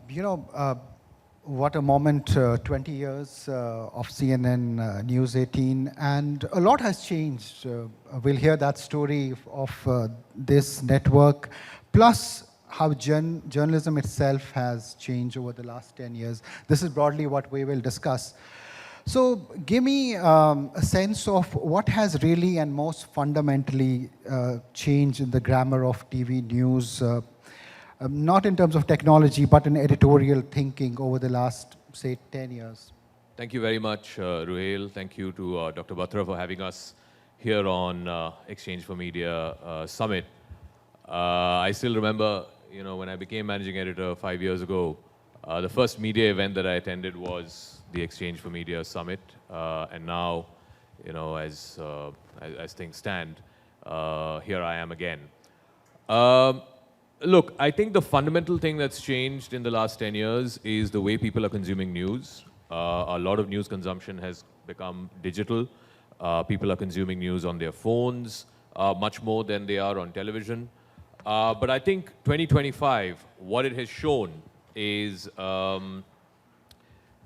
You know, what a moment, 20 years of CNN News 18, and a lot has changed. We'll hear that story of this network, plus how journalism itself has changed over the last 10 years. This is broadly what we will discuss. So give me a sense of what has really and most fundamentally changed in the grammar of TV news, not in terms of technology, but in editorial thinking over the last, say, 10 years. Thank you very much, Ruhail. Thank you to Dr. Batra for having us here on Exchange for Media Summit. I still remember, when I became managing editor 5 years ago, the first media event that I attended was the Exchange for Media Summit. And now, as things stand, here I am again. Look, I think the fundamental thing that's changed in the last 10 years is the way people are consuming news. A lot of news consumption has become digital. People are consuming news on their phones, much more than they are on television. But I think 2025, what it has shown is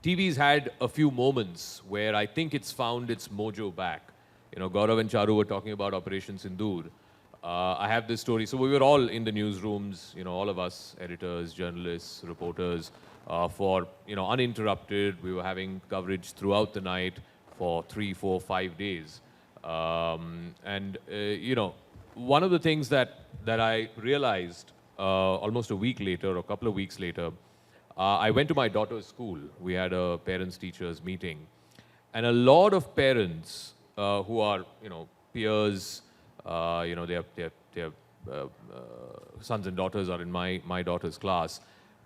TV's had a few moments where I think it's found its mojo back. Gaurav and Charu were talking about Operation Sindoor. I have this story. So we were all in the newsrooms, all of us, editors, journalists, reporters, for, uninterrupted. We were having coverage throughout the night for 3, 4, 5 days. One of the things that I realized almost a week later, or a couple of weeks later, I went to my daughter's school. We had a parents-teachers meeting. And a lot of parents who are, peers, their sons and daughters are in my daughter's class.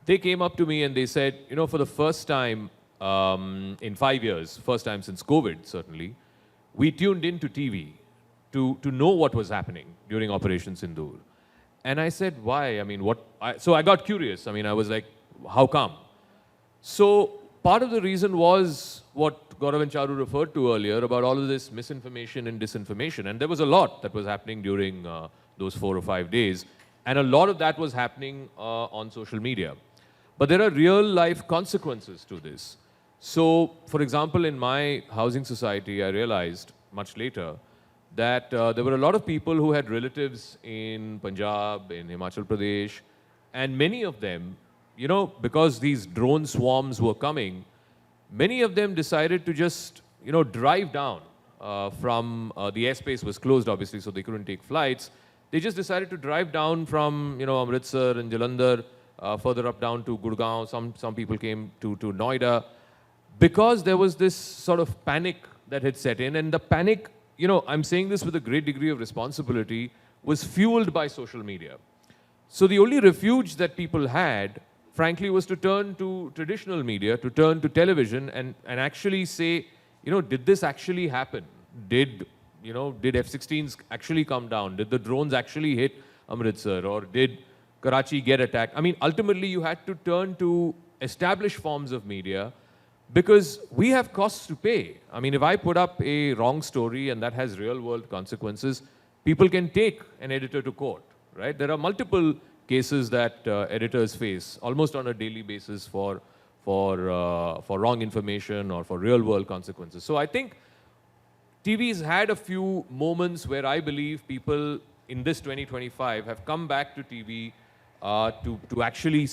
They came up to me and they said, for the first time in 5 years, first time since COVID, certainly, we tuned into TV to know what was happening during Operation Sindoor. And I said, why? So I got curious. I was like, how come? So part of the reason was what Gaurav and Charu referred to earlier about all of this misinformation and disinformation. And there was a lot that was happening during those 4 or 5 days. And a lot of that was happening on social media. But there are real life consequences to this. So, for example, in my housing society, I realized much later that there were a lot of people who had relatives in Punjab, in Himachal Pradesh, and many of them, because these drone swarms were coming, many of them decided to just, drive down from, the airspace was closed, obviously, so they couldn't take flights. They just decided to drive down from, Amritsar and Jalandhar, further up down to Gurgaon. Some people came to Noida, because there was this sort of panic that had set in. And the panic, I'm saying this with a great degree of responsibility, was fueled by social media. So the only refuge that people had, frankly, was to turn to traditional media, to turn to television and actually say, did this actually happen? Did F-16s actually come down? Did the drones actually hit Amritsar? Or did Karachi get attacked? Ultimately, you had to turn to established forms of media because we have costs to pay. If I put up a wrong story and that has real-world consequences, people can take an editor to court, right? There are multiple cases that editors face almost on a daily basis for wrong information or for real-world consequences. So I think TV's had a few moments where I believe people in this 2025 have come back to TV to actually,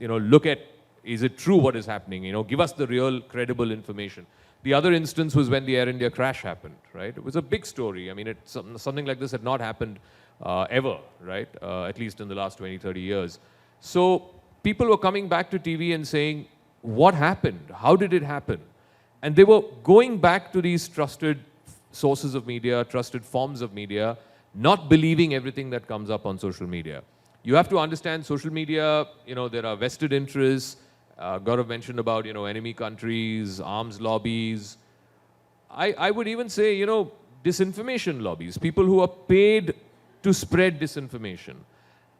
look at, is it true what is happening? Give us the real credible information. The other instance was when the Air India crash happened, right? It was a big story. Something like this had not happened ever, right? At least in the last 20, 30 years. So people were coming back to TV and saying, what happened? How did it happen? And they were going back to these trusted sources of media, trusted forms of media, not believing everything that comes up on social media. You have to understand social media, there are vested interests. Gaurav mentioned about, enemy countries, arms lobbies. I would even say, disinformation lobbies, people who are paid to spread disinformation.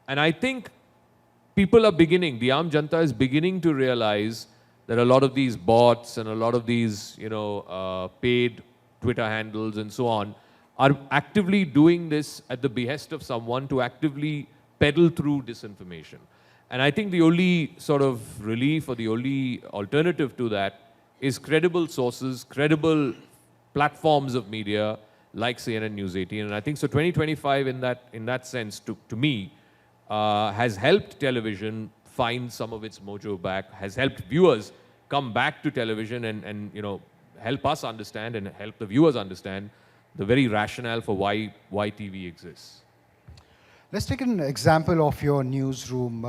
And I think people are beginning, the Aam Janta is beginning to realize that a lot of these bots and a lot of these, paid Twitter handles and so on are actively doing this at the behest of someone to actively peddle through disinformation. And I think the only sort of relief or the only alternative to that is credible sources, credible platforms of media like CNN News 18. And I think so 2025 in that sense, to me, has helped television find some of its mojo back, has helped viewers come back to television and help us understand and help the viewers understand the very rationale for why TV exists. Let's take an example of your newsroom.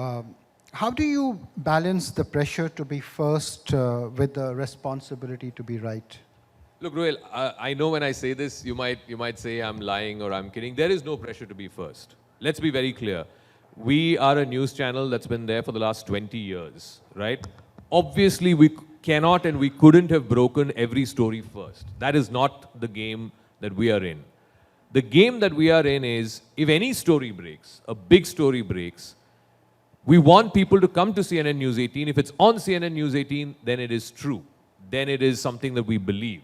How do you balance the pressure to be first with the responsibility to be right? Look, Rohil, I know when I say this, you might say I'm lying or I'm kidding. There is no pressure to be first. Let's be very clear. We are a news channel that's been there for the last 20 years, right? Obviously, we cannot and we couldn't have broken every story first. That is not the game that we are in. The game that we are in is, if any story breaks, a big story breaks, we want people to come to CNN News 18. If it's on CNN News 18, then it is true. Then it is something that we believe.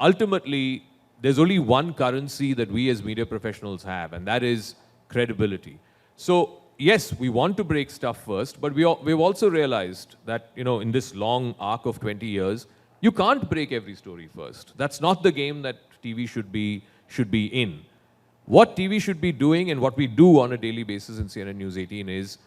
Ultimately, there's only one currency that we as media professionals have, and that is credibility. So, yes, we want to break stuff first, but we've also realized that, in this long arc of 20 years, you can't break every story first. That's not the game that TV should be in. What TV should be doing and what we do on a daily basis in CNN News 18 is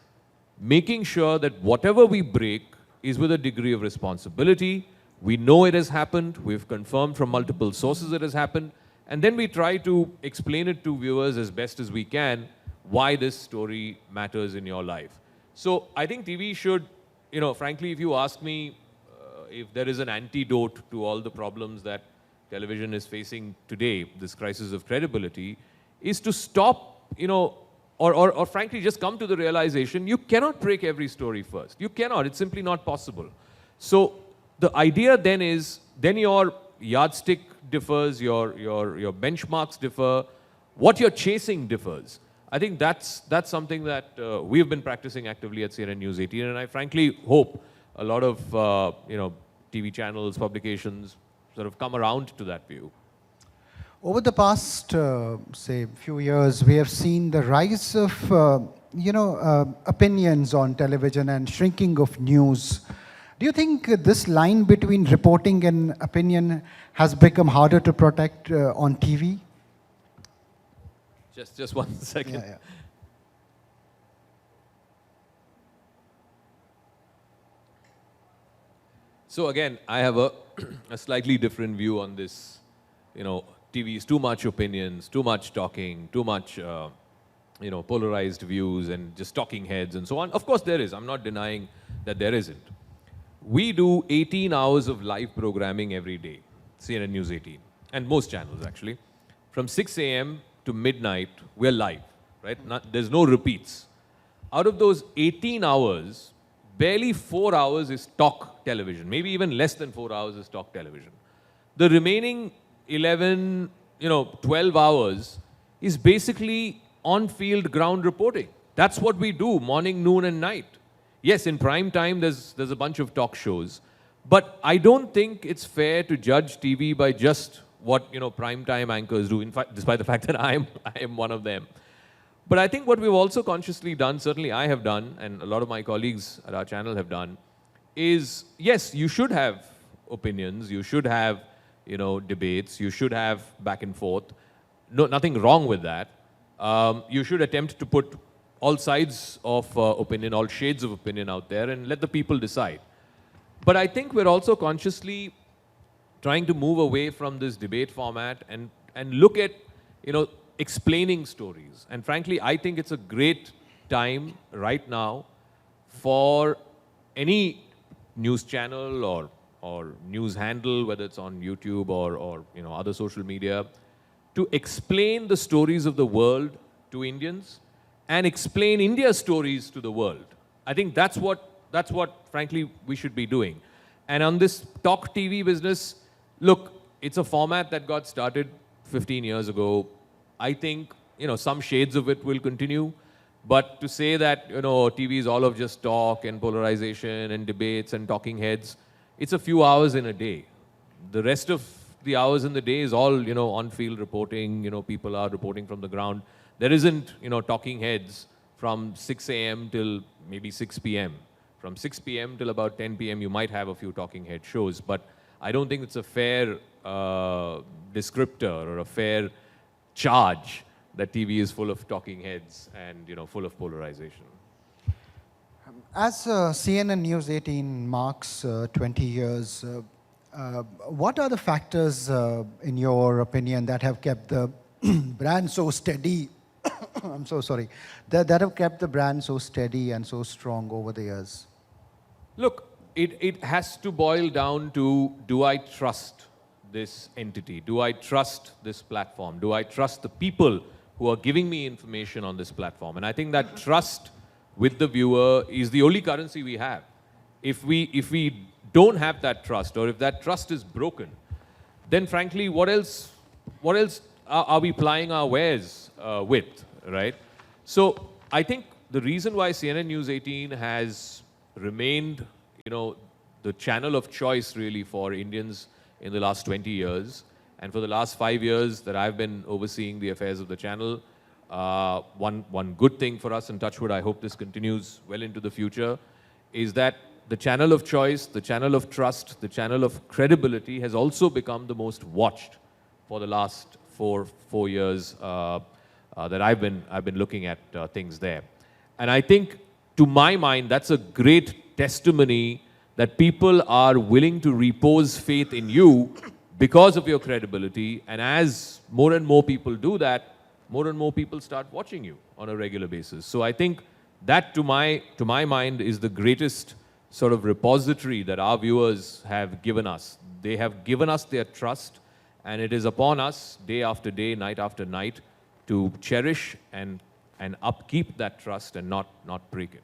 making sure that whatever we break is with a degree of responsibility. We know it has happened. We've confirmed from multiple sources it has happened. And then we try to explain it to viewers as best as we can why this story matters in your life. So I think TV should, frankly, if you ask me if there is an antidote to all the problems that television is facing today, this crisis of credibility, is to stop, or frankly just come to the realization you cannot break every story first. You cannot. It's simply not possible. So the idea then is, then your yardstick differs, your benchmarks differ, what you're chasing differs. I think that's something that we've been practicing actively at CNN News 18, and I frankly hope a lot of TV channels, publications sort of come around to that view. Over the past, say, few years, we have seen the rise of, opinions on television and shrinking of news. Do you think this line between reporting and opinion has become harder to protect on TV? Just 1 second. Yeah. So again, I have a slightly different view on this. TV is too much opinions, too much talking, too much, polarized views and just talking heads and so on. Of course there is. I'm not denying that there isn't. We do 18 hours of live programming every day, CNN News 18, and most channels actually. From 6 a.m. to midnight, we're live, right? There's no repeats. Out of those 18 hours, barely 4 hours is talk television. Maybe even less than 4 hours is talk television. The remaining 11, 12 hours is basically on-field ground reporting. That's what we do, morning, noon, and night. Yes, in prime time, there's a bunch of talk shows. But I don't think it's fair to judge TV by just what, prime time anchors do, in fact, despite the fact that I am one of them. But I think what we've also consciously done, certainly I have done, and a lot of my colleagues at our channel have done, is, yes, you should have opinions, you should have, debates, you should have back and forth. No, nothing wrong with that. You should attempt to put all sides of opinion, all shades of opinion out there and let the people decide. But I think we're also consciously trying to move away from this debate format and look at, explaining stories. And frankly, I think it's a great time right now for any news channel or news handle, whether it's on YouTube or other social media, to explain the stories of the world to Indians and explain India's stories to the world. I think that's what frankly we should be doing. And on this talk TV business, look, it's a format that got started 15 years ago. I think, some shades of it will continue. But to say that, TV is all of just talk and polarization and debates and talking heads, it's a few hours in a day. The rest of the hours in the day is all, on-field reporting. People are reporting from the ground. There isn't, talking heads from 6 a.m. till maybe 6 p.m. From 6 p.m. till about 10 p.m. you might have a few talking head shows, but I don't think it's a fair descriptor or a fair charge that TV is full of talking heads and full of polarization. As CNN News 18 marks 20 years, what are the factors, in your opinion, that have kept the brand so steady? I'm so sorry. That have kept the brand so steady and so strong over the years? Look, it has to boil down to, do I trust this entity? Do I trust this platform? Do I trust the people who are giving me information on this platform? And I think that trust with the viewer is the only currency we have. If we don't have that trust, or if that trust is broken, then frankly, what else are we plying our wares with, right? So I think the reason why CNN News 18 has remained, the channel of choice really for Indians in the last 20 years, and for the last 5 years that I've been overseeing the affairs of the channel, one good thing for us, and touch wood, I hope this continues well into the future, is that the channel of choice, the channel of trust, the channel of credibility has also become the most watched for the last four years that I've been looking at things there. And I think, to my mind, that's a great testimony that people are willing to repose faith in you because of your credibility. And as more and more people do that, more and more people start watching you on a regular basis. So I think that, to my mind, is the greatest sort of repository that our viewers have given us. They have given us their trust, and it is upon us, day after day, night after night, to cherish and upkeep that trust and not break it.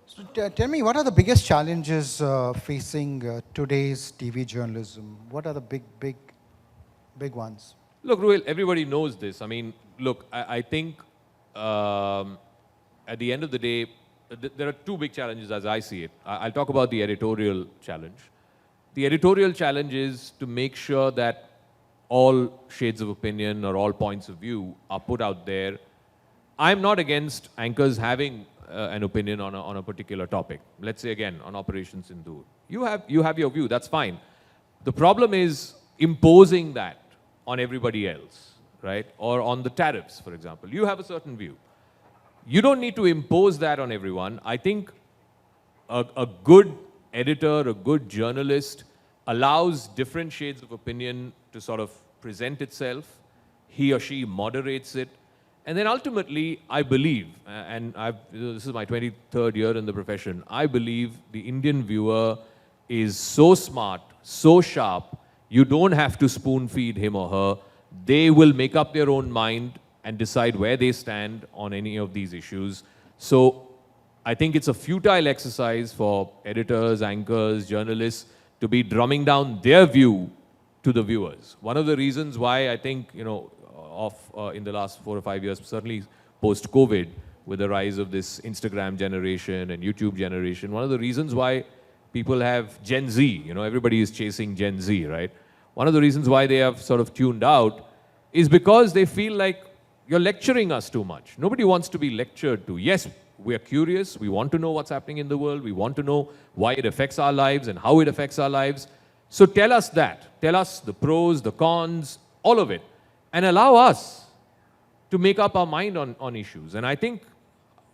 So tell me, what are the biggest challenges facing today's TV journalism? What are the big ones? Look, Ruhil, everybody knows this. I mean, look, I think at the end of the day, there are two big challenges as I see it. I'll talk about the editorial challenge. The editorial challenge is to make sure that all shades of opinion or all points of view are put out there. I'm not against anchors having an opinion on a particular topic. Let's say again on Operation Sindoor. You have your view, that's fine. The problem is imposing that on everybody else, right? Or on the tariffs, for example. You have a certain view. You don't need to impose that on everyone. I think a good editor, a good journalist allows different shades of opinion to sort of present itself. He or she moderates it. And then ultimately, I believe, and this is my 23rd year in the profession, I believe the Indian viewer is so smart, so sharp, you don't have to spoon feed him or her. They will make up their own mind and decide where they stand on any of these issues. So I think it's a futile exercise for editors, anchors, journalists to be drumming down their view to the viewers. One of the reasons why I think, in the last 4 or 5 years, certainly post-COVID, with the rise of this Instagram generation and YouTube generation, one of the reasons why people have Gen Z, everybody is chasing Gen Z, right? One of the reasons why they have sort of tuned out is because they feel like you're lecturing us too much. Nobody wants to be lectured to. Yes, we're curious. We want to know what's happening in the world. We want to know why it affects our lives and how it affects our lives. So tell us that. Tell us the pros, the cons, all of it. And allow us to make up our mind on issues. And I think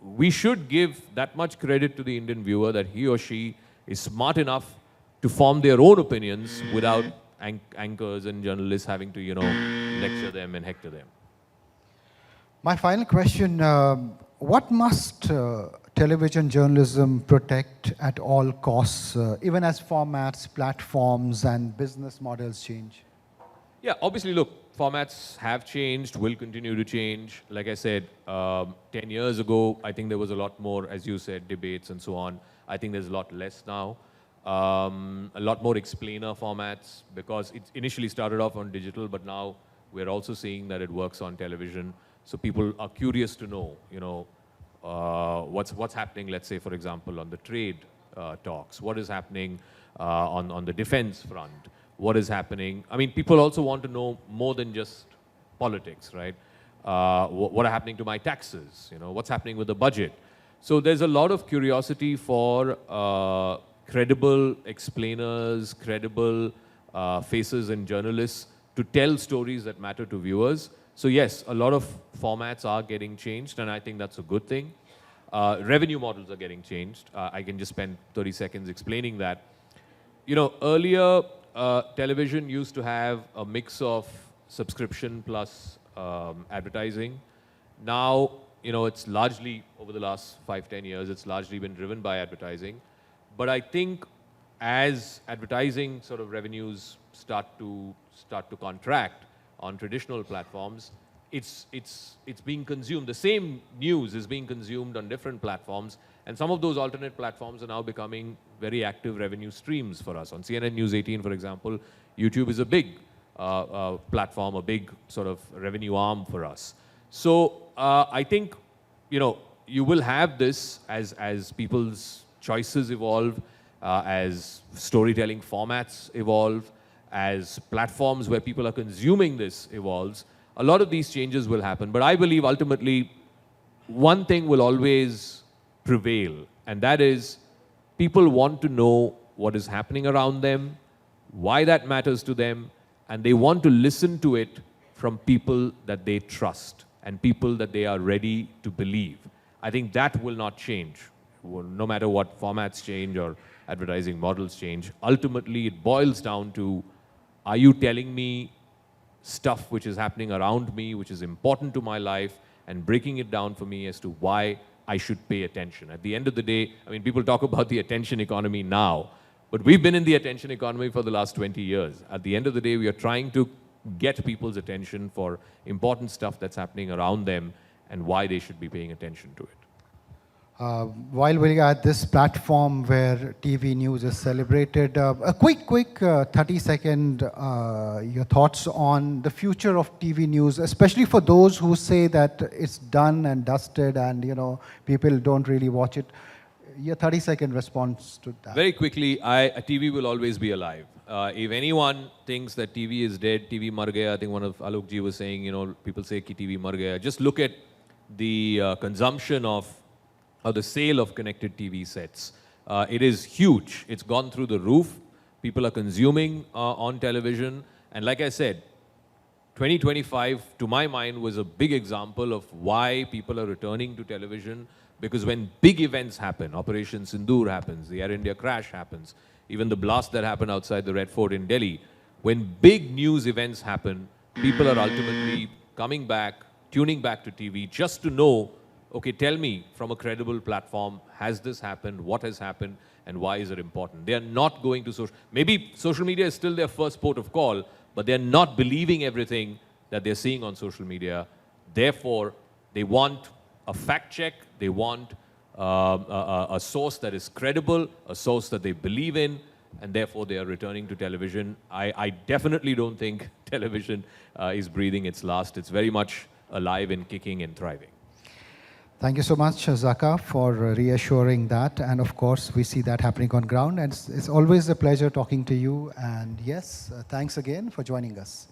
we should give that much credit to the Indian viewer that he or she is smart enough to form their own opinions without anchors and journalists having to, lecture them and hector them. My final question, what must television journalism protect at all costs, even as formats, platforms, and business models change? Yeah, obviously, look, formats have changed, will continue to change. Like I said, 10 years ago, I think there was a lot more, as you said, debates and so on. I think there's a lot less now. A lot more explainer formats, because it initially started off on digital, but now we're also seeing that it works on television. So people are curious to know, what's happening, let's say, for example, on the trade talks. What is happening on the defense front? What is happening? I mean, people also want to know more than just politics, right? What are happening to my taxes? You know, what's happening with the budget? So there's a lot of curiosity for credible explainers, credible faces and journalists to tell stories that matter to viewers. So yes, a lot of formats are getting changed, and I think that's a good thing. Revenue models are getting changed. I can just spend 30 seconds explaining that. You know, earlier television used to have a mix of subscription plus advertising. Now, you know, it's largely, over the last 5-10 years, it's largely been driven by advertising. But I think as advertising sort of revenues start to contract on traditional platforms, it's being consumed. The same news is being consumed on different platforms, and some of those alternate platforms are now becoming very active revenue streams for us. On CNN-News18, for example, YouTube is a big platform, a big sort of revenue arm for us. So I think, you know, you will have this as people's choices evolve, as storytelling formats evolve, as platforms where people are consuming this evolves. A lot of these changes will happen. But I believe ultimately one thing will always prevail, and that is people want to know what is happening around them, why that matters to them, and they want to listen to it from people that they trust and people that they are ready to believe. I think that will not change. No matter what formats change or advertising models change, ultimately it boils down to, are you telling me stuff which is happening around me, which is important to my life, and breaking it down for me as to why I should pay attention. At the end of the day, I mean, people talk about the attention economy now, but we've been in the attention economy for the last 20 years. At the end of the day, we are trying to get people's attention for important stuff that's happening around them and why they should be paying attention to it. While we're at this platform where TV news is celebrated, a quick 30-second, your thoughts on the future of TV news, especially for those who say that it's done and dusted and, you know, people don't really watch it. Your 30-second response to that. Very quickly, TV will always be alive. If anyone thinks that TV is dead, TV mar gaya, I think one of Alokji was saying, you know, people say ki TV mar gaya. Just look at the consumption of or the sale of connected TV sets. It is huge. It's gone through the roof. People are consuming on television. And like I said, 2025, to my mind, was a big example of why people are returning to television. Because when big events happen, Operation Sindoor happens, the Air India crash happens, even the blast that happened outside the Red Fort in Delhi, when big news events happen, people are ultimately coming back, tuning back to TV just to know, okay, tell me from a credible platform, has this happened, what has happened, and why is it important? They are not going to social... Maybe social media is still their first port of call, but they're not believing everything that they're seeing on social media. Therefore, they want a fact check, they want a source that is credible, a source that they believe in, and therefore they are returning to television. I definitely don't think television is breathing its last. It's very much alive and kicking and thriving. Thank you so much, Zaka, for reassuring that. And of course, we see that happening on ground. And it's always a pleasure talking to you. And yes, thanks again for joining us.